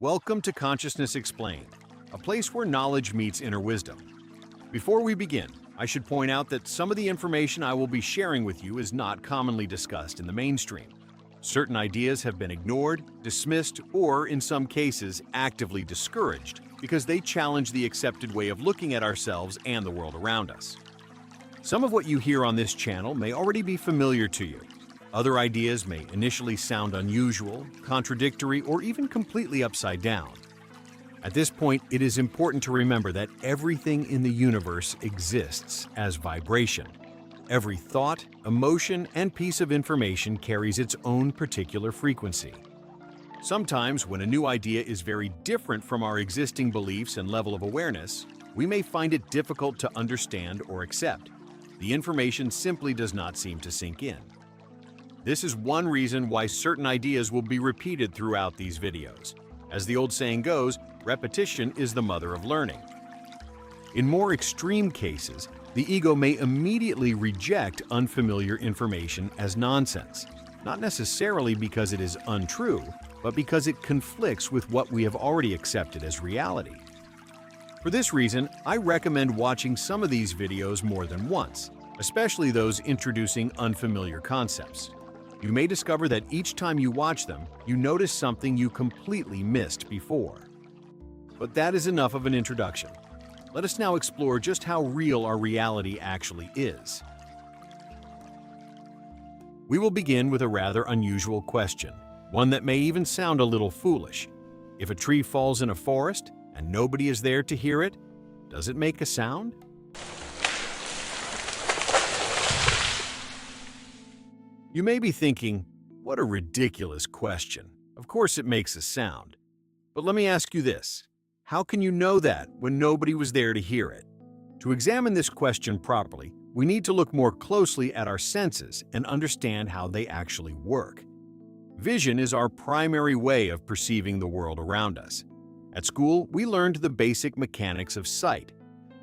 Welcome to Consciousness Explained, a place where knowledge meets inner wisdom. Before we begin, I should point out that some of the information I will be sharing with you is not commonly discussed in the mainstream. Certain ideas have been ignored, dismissed, or in some cases, actively discouraged because they challenge the accepted way of looking at ourselves and the world around us. Some of what you hear on this channel may already be familiar to you. Other ideas may initially sound unusual, contradictory, or even completely upside down. At this point, it is important to remember that everything in the universe exists as vibration. Every thought, emotion, and piece of information carries its own particular frequency. Sometimes, when a new idea is very different from our existing beliefs and level of awareness, we may find it difficult to understand or accept. The information simply does not seem to sink in. This is one reason why certain ideas will be repeated throughout these videos. As the old saying goes, repetition is the mother of learning. In more extreme cases, the ego may immediately reject unfamiliar information as nonsense, not necessarily because it is untrue, but because it conflicts with what we have already accepted as reality. For this reason, I recommend watching some of these videos more than once, especially those introducing unfamiliar concepts. You may discover that each time you watch them, you notice something you completely missed before. But that is enough of an introduction. Let us now explore just how real our reality actually is. We will begin with a rather unusual question, one that may even sound a little foolish. If a tree falls in a forest and nobody is there to hear it, does it make a sound? You may be thinking, what a ridiculous question. Of course it makes a sound. But let me ask you this. How can you know that when nobody was there to hear it? To examine this question properly, we need to look more closely at our senses and understand how they actually work. Vision is our primary way of perceiving the world around us. At school, we learned the basic mechanics of sight.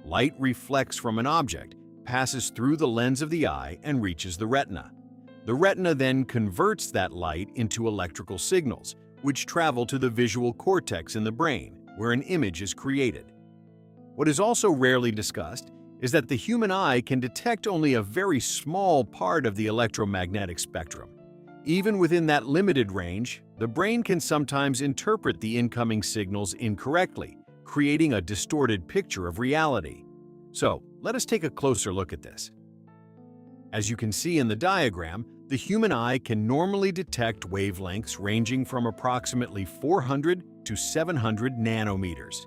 Light reflects from an object, passes through the lens of the eye, and reaches the retina. The retina then converts that light into electrical signals, which travel to the visual cortex in the brain, where an image is created. What is also rarely discussed is that the human eye can detect only a very small part of the electromagnetic spectrum. Even within that limited range, the brain can sometimes interpret the incoming signals incorrectly, creating a distorted picture of reality. So, let us take a closer look at this. As you can see in the diagram, the human eye can normally detect wavelengths ranging from approximately 400 to 700 nanometers.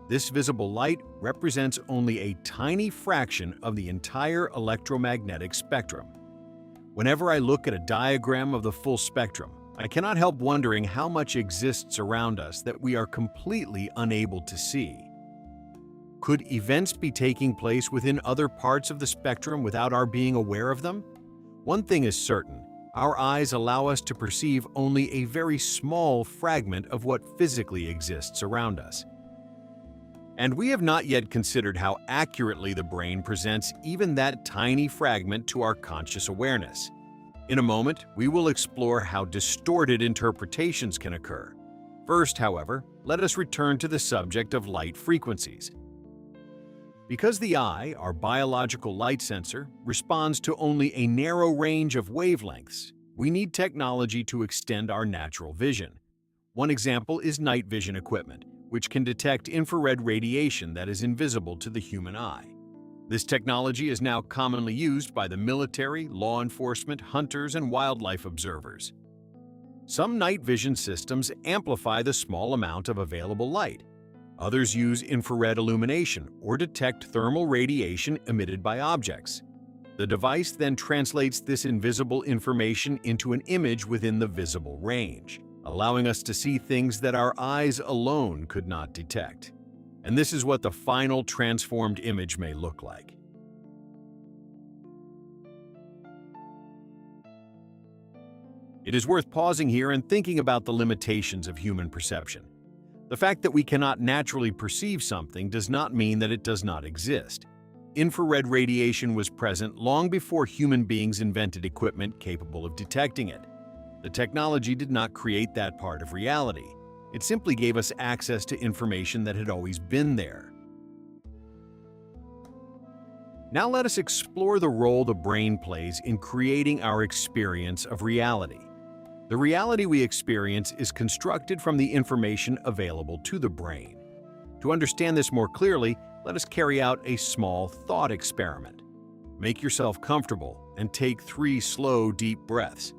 This visible light represents only a tiny fraction of the entire electromagnetic spectrum. Whenever I look at a diagram of the full spectrum, I cannot help wondering how much exists around us that we are completely unable to see. Could events be taking place within other parts of the spectrum without our being aware of them? One thing is certain, our eyes allow us to perceive only a very small fragment of what physically exists around us. And we have not yet considered how accurately the brain presents even that tiny fragment to our conscious awareness. In a moment, we will explore how distorted interpretations can occur. First, however, let us return to the subject of light frequencies. Because the eye, our biological light sensor, responds to only a narrow range of wavelengths, we need technology to extend our natural vision. One example is night vision equipment, which can detect infrared radiation that is invisible to the human eye. This technology is now commonly used by the military, law enforcement, hunters, and wildlife observers. Some night vision systems amplify the small amount of available light. Others use infrared illumination or detect thermal radiation emitted by objects. The device then translates this invisible information into an image within the visible range, allowing us to see things that our eyes alone could not detect. And this is what the final transformed image may look like. It is worth pausing here and thinking about the limitations of human perception. The fact that we cannot naturally perceive something does not mean that it does not exist. Infrared radiation was present long before human beings invented equipment capable of detecting it. The technology did not create that part of reality. It simply gave us access to information that had always been there. Now let us explore the role the brain plays in creating our experience of reality. The reality we experience is constructed from the information available to the brain. To understand this more clearly, let us carry out a small thought experiment. Make yourself comfortable and take 3 slow, deep breaths.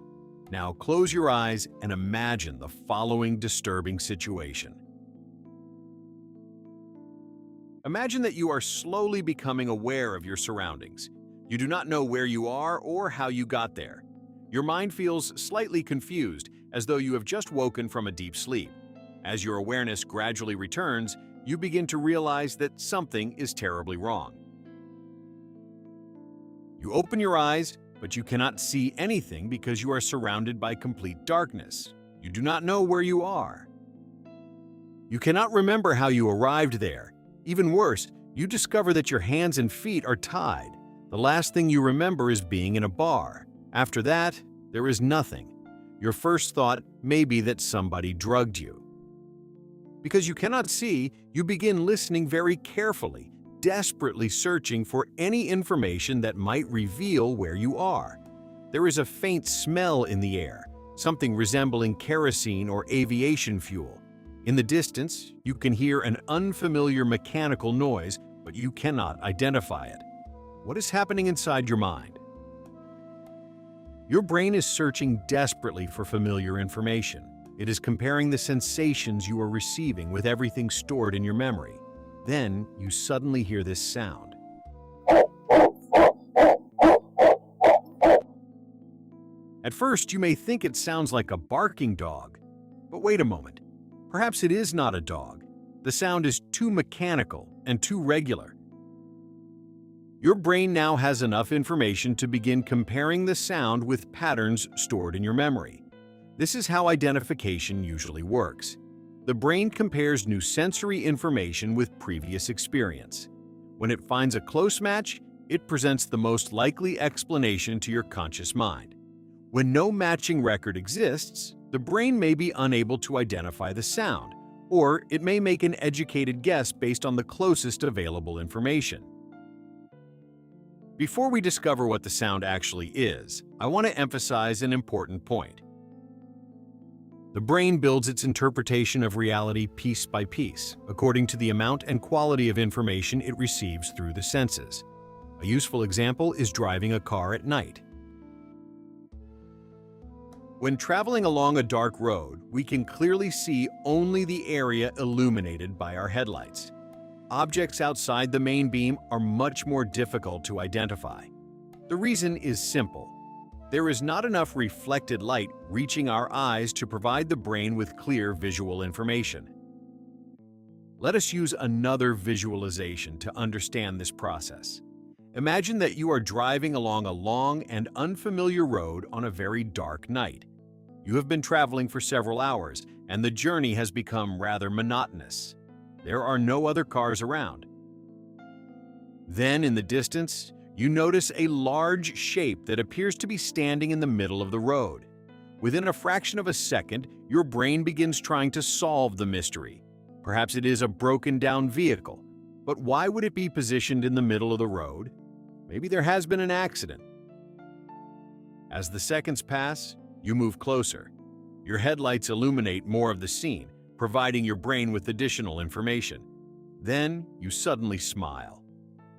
Now close your eyes and imagine the following disturbing situation. Imagine that you are slowly becoming aware of your surroundings. You do not know where you are or how you got there. Your mind feels slightly confused, as though you have just woken from a deep sleep. As your awareness gradually returns, you begin to realize that something is terribly wrong. You open your eyes, but you cannot see anything because you are surrounded by complete darkness. You do not know where you are. You cannot remember how you arrived there. Even worse, you discover that your hands and feet are tied. The last thing you remember is being in a bar. After that, there is nothing. Your first thought may be that somebody drugged you. Because you cannot see, you begin listening very carefully, desperately searching for any information that might reveal where you are. There is a faint smell in the air, something resembling kerosene or aviation fuel. In the distance, you can hear an unfamiliar mechanical noise, but you cannot identify it. What is happening inside your mind? Your brain is searching desperately for familiar information. It is comparing the sensations you are receiving with everything stored in your memory. Then, you suddenly hear this sound. At first, you may think it sounds like a barking dog. But wait a moment. Perhaps it is not a dog. The sound is too mechanical and too regular. Your brain now has enough information to begin comparing the sound with patterns stored in your memory. This is how identification usually works. The brain compares new sensory information with previous experience. When it finds a close match, it presents the most likely explanation to your conscious mind. When no matching record exists, the brain may be unable to identify the sound, or it may make an educated guess based on the closest available information. Before we discover what the sound actually is, I want to emphasize an important point. The brain builds its interpretation of reality piece by piece, according to the amount and quality of information it receives through the senses. A useful example is driving a car at night. When traveling along a dark road, we can clearly see only the area illuminated by our headlights. Objects outside the main beam are much more difficult to identify. The reason is simple. There is not enough reflected light reaching our eyes to provide the brain with clear visual information. Let us use another visualization to understand this process. Imagine that you are driving along a long and unfamiliar road on a very dark night. You have been traveling for several hours, and the journey has become rather monotonous. There are no other cars around. Then, in the distance, you notice a large shape that appears to be standing in the middle of the road. Within a fraction of a second, your brain begins trying to solve the mystery. Perhaps it is a broken-down vehicle, but why would it be positioned in the middle of the road? Maybe there has been an accident. As the seconds pass, you move closer. Your headlights illuminate more of the scene, providing your brain with additional information. Then, you suddenly smile.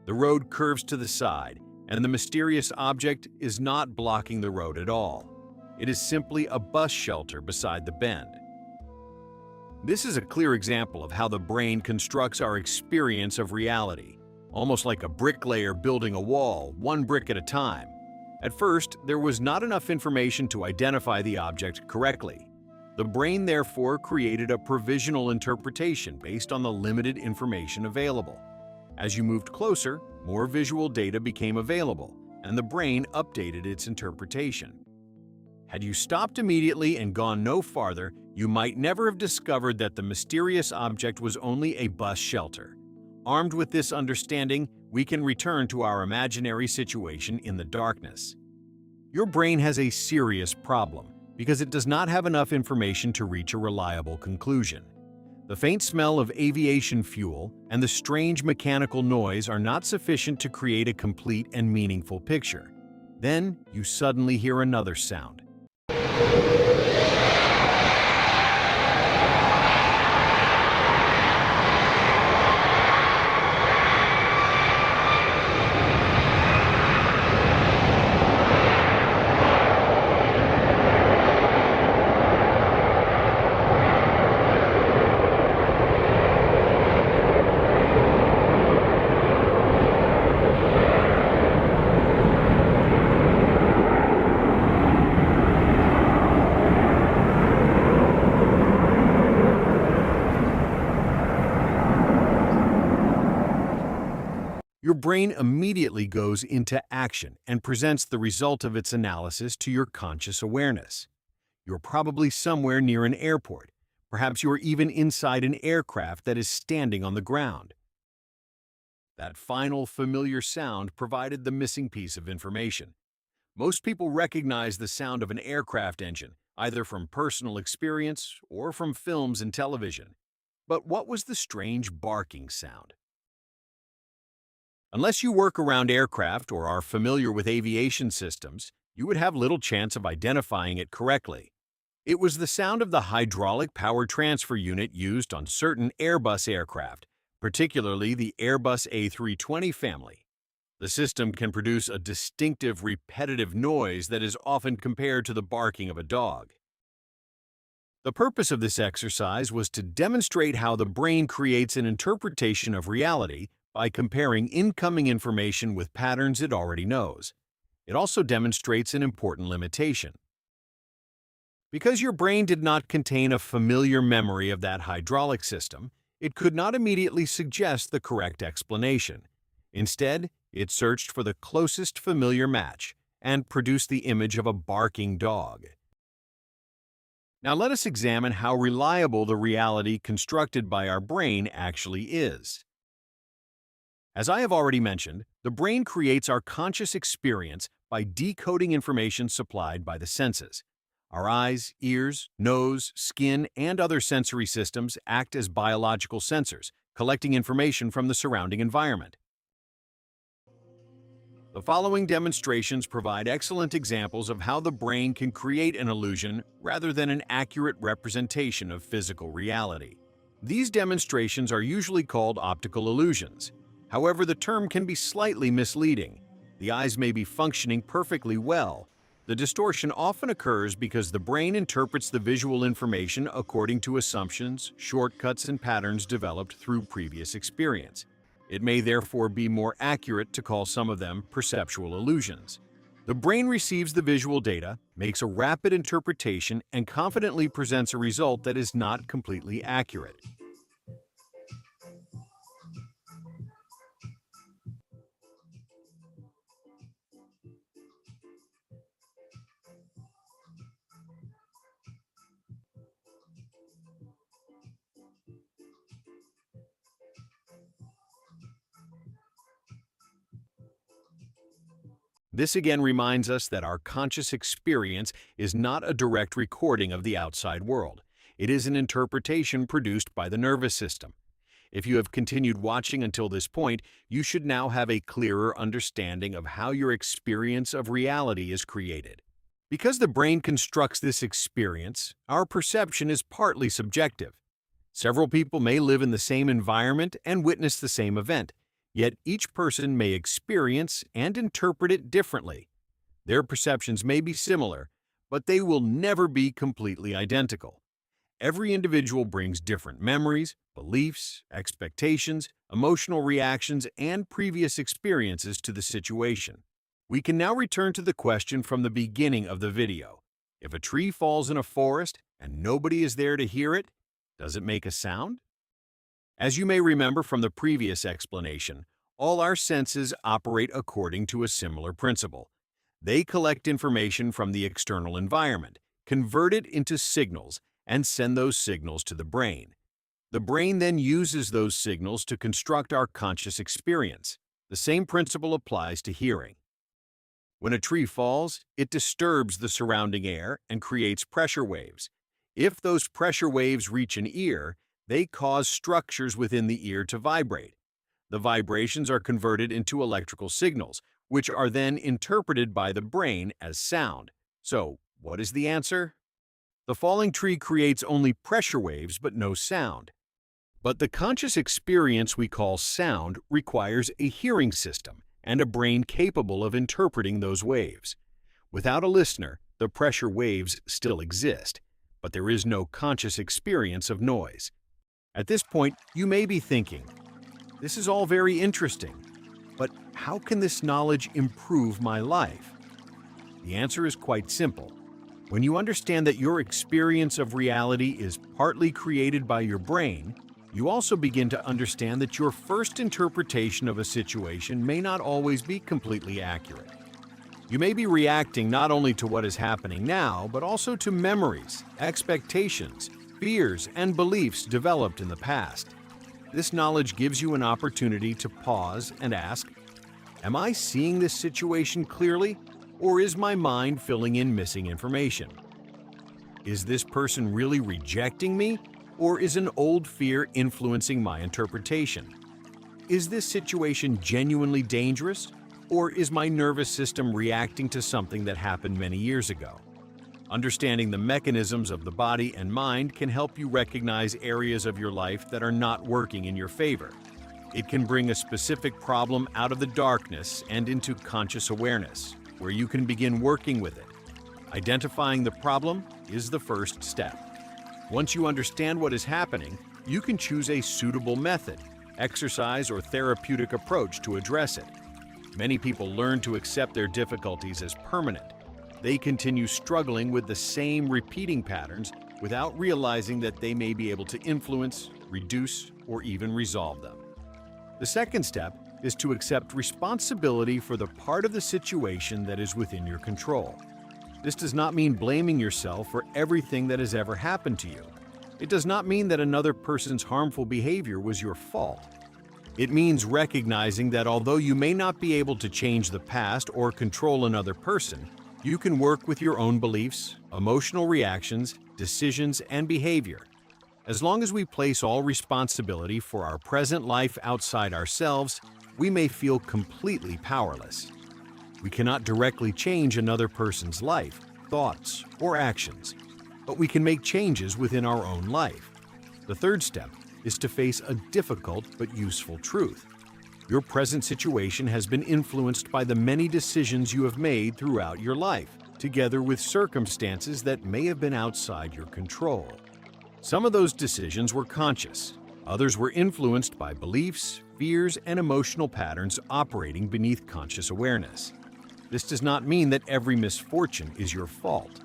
The road curves to the side, and the mysterious object is not blocking the road at all. It is simply a bus shelter beside the bend. This is a clear example of how the brain constructs our experience of reality, almost like a bricklayer building a wall, one brick at a time. At first, there was not enough information to identify the object correctly. The brain therefore created a provisional interpretation based on the limited information available. As you moved closer, more visual data became available, and the brain updated its interpretation. Had you stopped immediately and gone no farther, you might never have discovered that the mysterious object was only a bus shelter. Armed with this understanding, we can return to our imaginary situation in the darkness. Your brain has a serious problem because it does not have enough information to reach a reliable conclusion. The faint smell of aviation fuel and the strange mechanical noise are not sufficient to create a complete and meaningful picture. Then you suddenly hear another sound. Your brain immediately goes into action and presents the result of its analysis to your conscious awareness. You're probably somewhere near an airport. Perhaps you're even inside an aircraft that is standing on the ground. That final familiar sound provided the missing piece of information. Most people recognize the sound of an aircraft engine, either from personal experience or from films and television. But what was the strange barking sound? Unless you work around aircraft or are familiar with aviation systems, you would have little chance of identifying it correctly. It was the sound of the hydraulic power transfer unit used on certain Airbus aircraft, particularly the Airbus A320 family. The system can produce a distinctive, repetitive noise that is often compared to the barking of a dog. The purpose of this exercise was to demonstrate how the brain creates an interpretation of reality by comparing incoming information with patterns it already knows. It also demonstrates an important limitation. Because your brain did not contain a familiar memory of that hydraulic system, it could not immediately suggest the correct explanation. Instead, it searched for the closest familiar match and produced the image of a barking dog. Now let us examine how reliable the reality constructed by our brain actually is. As I have already mentioned, the brain creates our conscious experience by decoding information supplied by the senses. Our eyes, ears, nose, skin, and other sensory systems act as biological sensors, collecting information from the surrounding environment. The following demonstrations provide excellent examples of how the brain can create an illusion rather than an accurate representation of physical reality. These demonstrations are usually called optical illusions. However, the term can be slightly misleading. The eyes may be functioning perfectly well. The distortion often occurs because the brain interprets the visual information according to assumptions, shortcuts, and patterns developed through previous experience. It may therefore be more accurate to call some of them perceptual illusions. The brain receives the visual data, makes a rapid interpretation, and confidently presents a result that is not completely accurate. This again reminds us that our conscious experience is not a direct recording of the outside world. It is an interpretation produced by the nervous system. If you have continued watching until this point, you should now have a clearer understanding of how your experience of reality is created. Because the brain constructs this experience, our perception is partly subjective. Several people may live in the same environment and witness the same event. Yet each person may experience and interpret it differently. Their perceptions may be similar, but they will never be completely identical. Every individual brings different memories, beliefs, expectations, emotional reactions, and previous experiences to the situation. We can now return to the question from the beginning of the video. If a tree falls in a forest and nobody is there to hear it, does it make a sound? As you may remember from the previous explanation, all our senses operate according to a similar principle. They collect information from the external environment, convert it into signals, and send those signals to the brain. The brain then uses those signals to construct our conscious experience. The same principle applies to hearing. When a tree falls, it disturbs the surrounding air and creates pressure waves. If those pressure waves reach an ear, They cause structures within the ear to vibrate. The vibrations are converted into electrical signals, which are then interpreted by the brain as sound. So, what is the answer? The falling tree creates only pressure waves but no sound. But the conscious experience we call sound requires a hearing system and a brain capable of interpreting those waves. Without a listener, the pressure waves still exist, but there is no conscious experience of noise. At this point, you may be thinking, this is all very interesting, but how can this knowledge improve my life? The answer is quite simple. When you understand that your experience of reality is partly created by your brain, you also begin to understand that your first interpretation of a situation may not always be completely accurate. You may be reacting not only to what is happening now, but also to memories, expectations, fears, and beliefs developed in the past. This knowledge gives you an opportunity to pause and ask, am I seeing this situation clearly, or is my mind filling in missing information? Is this person really rejecting me, or is an old fear influencing my interpretation? Is this situation genuinely dangerous, or is my nervous system reacting to something that happened many years ago? Understanding the mechanisms of the body and mind can help you recognize areas of your life that are not working in your favor. It can bring a specific problem out of the darkness and into conscious awareness, where you can begin working with it. Identifying the problem is the first step. Once you understand what is happening, you can choose a suitable method, exercise, or therapeutic approach to address it. Many people learn to accept their difficulties as permanent. They continue struggling with the same repeating patterns without realizing that they may be able to influence, reduce, or even resolve them. The second step is to accept responsibility for the part of the situation that is within your control. This does not mean blaming yourself for everything that has ever happened to you. It does not mean that another person's harmful behavior was your fault. It means recognizing that although you may not be able to change the past or control another person, you can work with your own beliefs, emotional reactions, decisions, and behavior. As long as we place all responsibility for our present life outside ourselves, we may feel completely powerless. We cannot directly change another person's life, thoughts, or actions, but we can make changes within our own life. The third step is to face a difficult but useful truth. Your present situation has been influenced by the many decisions you have made throughout your life, together with circumstances that may have been outside your control. Some of those decisions were conscious. Others were influenced by beliefs, fears, and emotional patterns operating beneath conscious awareness. This does not mean that every misfortune is your fault.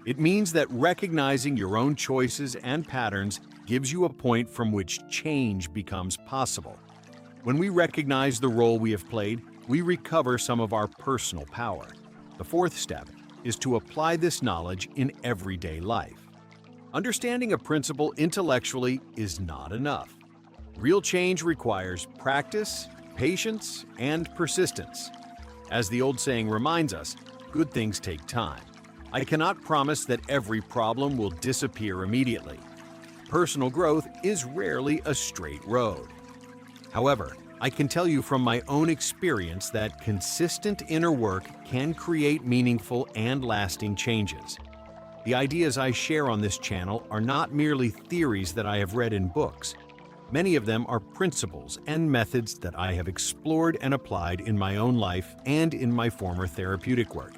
It means that recognizing your own choices and patterns gives you a point from which change becomes possible. When we recognize the role we have played, we recover some of our personal power. The fourth step is to apply this knowledge in everyday life. Understanding a principle intellectually is not enough. Real change requires practice, patience, and persistence. As the old saying reminds us, good things take time. I cannot promise that every problem will disappear immediately. Personal growth is rarely a straight road. However, I can tell you from my own experience that consistent inner work can create meaningful and lasting changes. The ideas I share on this channel are not merely theories that I have read in books. Many of them are principles and methods that I have explored and applied in my own life and in my former therapeutic work.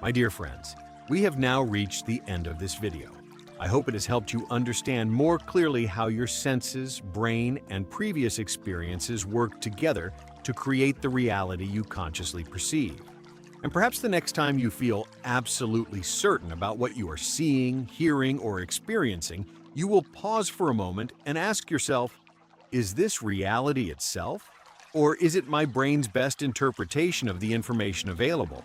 My dear friends, we have now reached the end of this video. I hope it has helped you understand more clearly how your senses, brain, and previous experiences work together to create the reality you consciously perceive. And perhaps the next time you feel absolutely certain about what you are seeing, hearing, or experiencing, you will pause for a moment and ask yourself, is this reality itself? Or is it my brain's best interpretation of the information available?